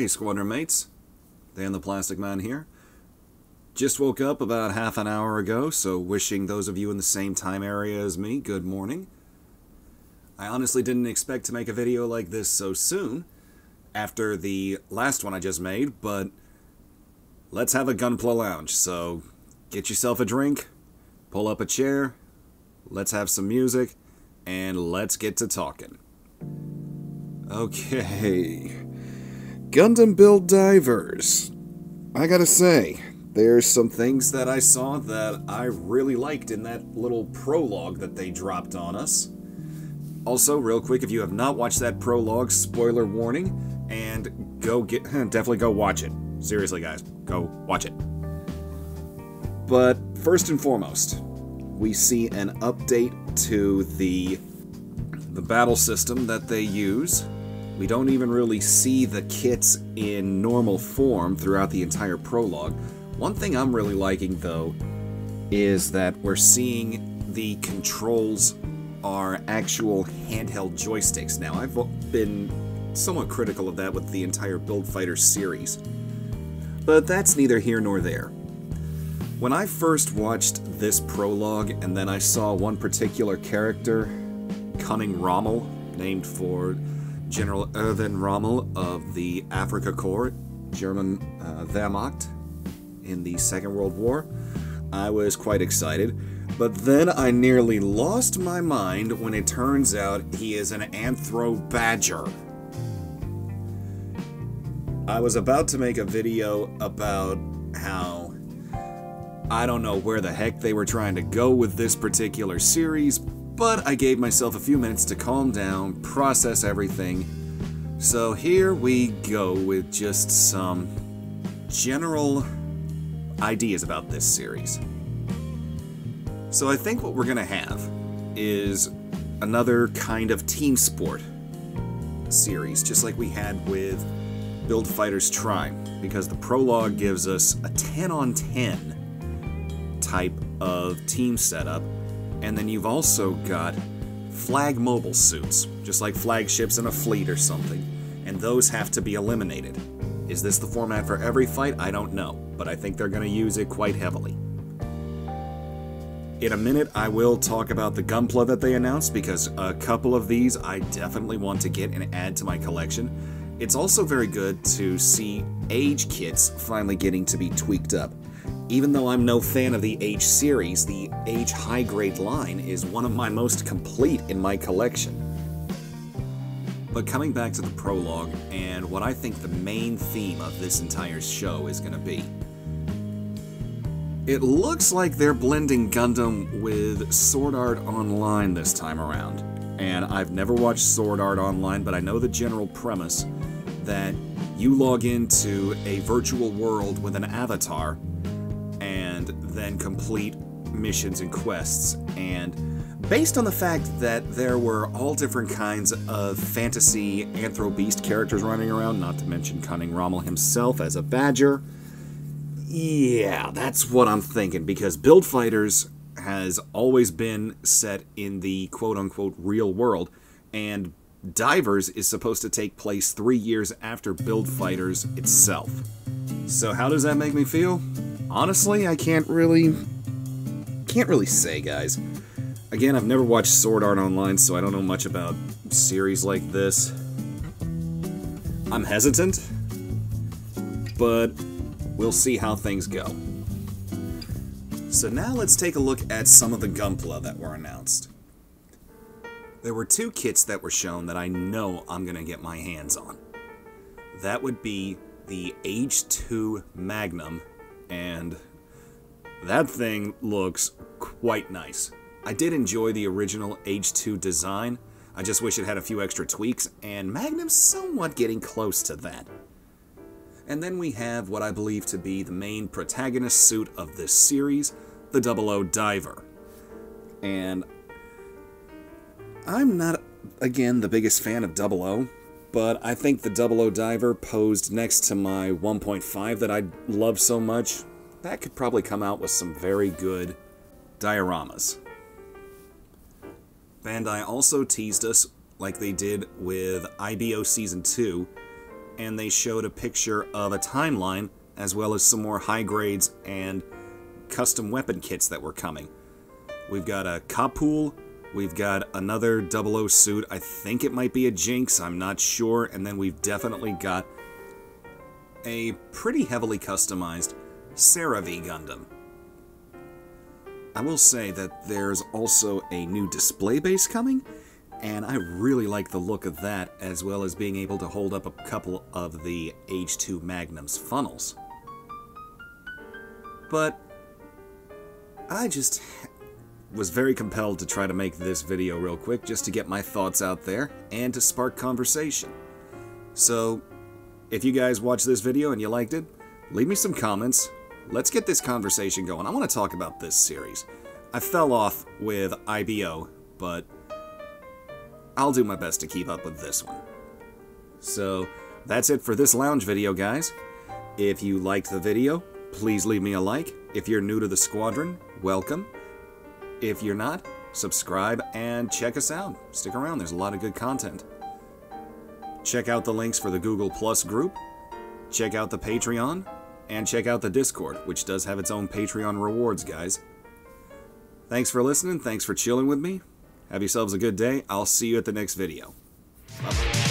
Hey Squadron mates, Dan the Plastic Man here. Just woke up about half an hour ago, so wishing those of you in the same time area as me good morning. I honestly didn't expect to make a video like this so soon, after the last one I just made, but let's have a Gunpla lounge, so get yourself a drink, pull up a chair, let's have some music, and let's get to talking. Okay... Gundam build divers. I gotta say, there's some things that I saw that I really liked in that little prologue that they dropped on us. Also, real quick, if you have not watched that prologue, spoiler warning, and definitely go watch it. Seriously, guys, go watch it. But first and foremost, we see an update to the battle system that they use. We don't even really see the kits in normal form throughout the entire prologue. One thing I'm really liking, though, is that we're seeing the controls are actual handheld joysticks now. I've been somewhat critical of that with the entire Build Fighter series. But that's neither here nor there. When I first watched this prologue, and then I saw one particular character, Cunning Rommel, named for General Erwin Rommel of the Afrika Korps, German Wehrmacht, in the Second World War, I was quite excited. But then I nearly lost my mind when it turns out he is an Anthro Badger. I was about to make a video about how I don't know where the heck they were trying to go with this particular series, but I gave myself a few minutes to calm down, process everything. So here we go with just some general ideas about this series. So I think what we're going to have is another kind of team sport series, just like we had with Build Fighters Tribe, because the prologue gives us a 10-on-10 type of team setup. And then you've also got flag mobile suits, just like flagships in a fleet or something, and those have to be eliminated. Is this the format for every fight? I don't know, but I think they're going to use it quite heavily. In a minute, I will talk about the Gunpla that they announced, because a couple of these I definitely want to get and add to my collection. It's also very good to see Age kits finally getting to be tweaked up. Even though I'm no fan of the Age series, the Age high-grade line is one of my most complete in my collection. But coming back to the prologue, and what I think the main theme of this entire show is going to be. It looks like they're blending Gundam with Sword Art Online this time around. And I've never watched Sword Art Online, but I know the general premise that you log into a virtual world with an avatar and then complete missions and quests. And based on the fact that there were all different kinds of fantasy Anthro Beast characters running around, not to mention Cunning Rommel himself as a Badger, yeah, that's what I'm thinking, because Build Fighters has always been set in the quote-unquote real world, and Divers is supposed to take place 3 years after Build Fighters itself. So how does that make me feel? Honestly, I can't really say, guys. Again, I've never watched Sword Art Online, so I don't know much about series like this. I'm hesitant, but we'll see how things go. So now let's take a look at some of the Gunpla that were announced. There were two kits that were shown that I know I'm going to get my hands on. That would be the Age 2 Magnum, and that thing looks quite nice. I did enjoy the original Age 2 design. I just wish it had a few extra tweaks, and Magnum's somewhat getting close to that. And then we have what I believe to be the main protagonist suit of this series, the 00 Diver. And I'm not, again, the biggest fan of 00, but I think the 00 Diver posed next to my 1.5 that I love so much, that could probably come out with some very good dioramas. Bandai also teased us, like they did with IBO Season 2, and they showed a picture of a timeline, as well as some more high grades and custom weapon kits that were coming. We've got a Kapool, we've got another 00 suit, I think it might be a Jinx, I'm not sure, and then we've definitely got a pretty heavily customized CeraV Gundam. I will say that there's also a new display base coming, and I really like the look of that, as well as being able to hold up a couple of the H2 Magnum's funnels. But I just was very compelled to try to make this video real quick, just to get my thoughts out there, and to spark conversation. So, if you guys watched this video and you liked it, leave me some comments. Let's get this conversation going. I want to talk about this series. I fell off with IBO, but I'll do my best to keep up with this one. So, that's it for this lounge video, guys. If you liked the video, please leave me a like. If you're new to the squadron, welcome. If you're not, subscribe and check us out. Stick around, there's a lot of good content. Check out the links for the Google Plus group, check out the Patreon, and check out the Discord, which does have its own Patreon rewards, guys. Thanks for listening, thanks for chilling with me. Have yourselves a good day. I'll see you at the next video. Bye-bye.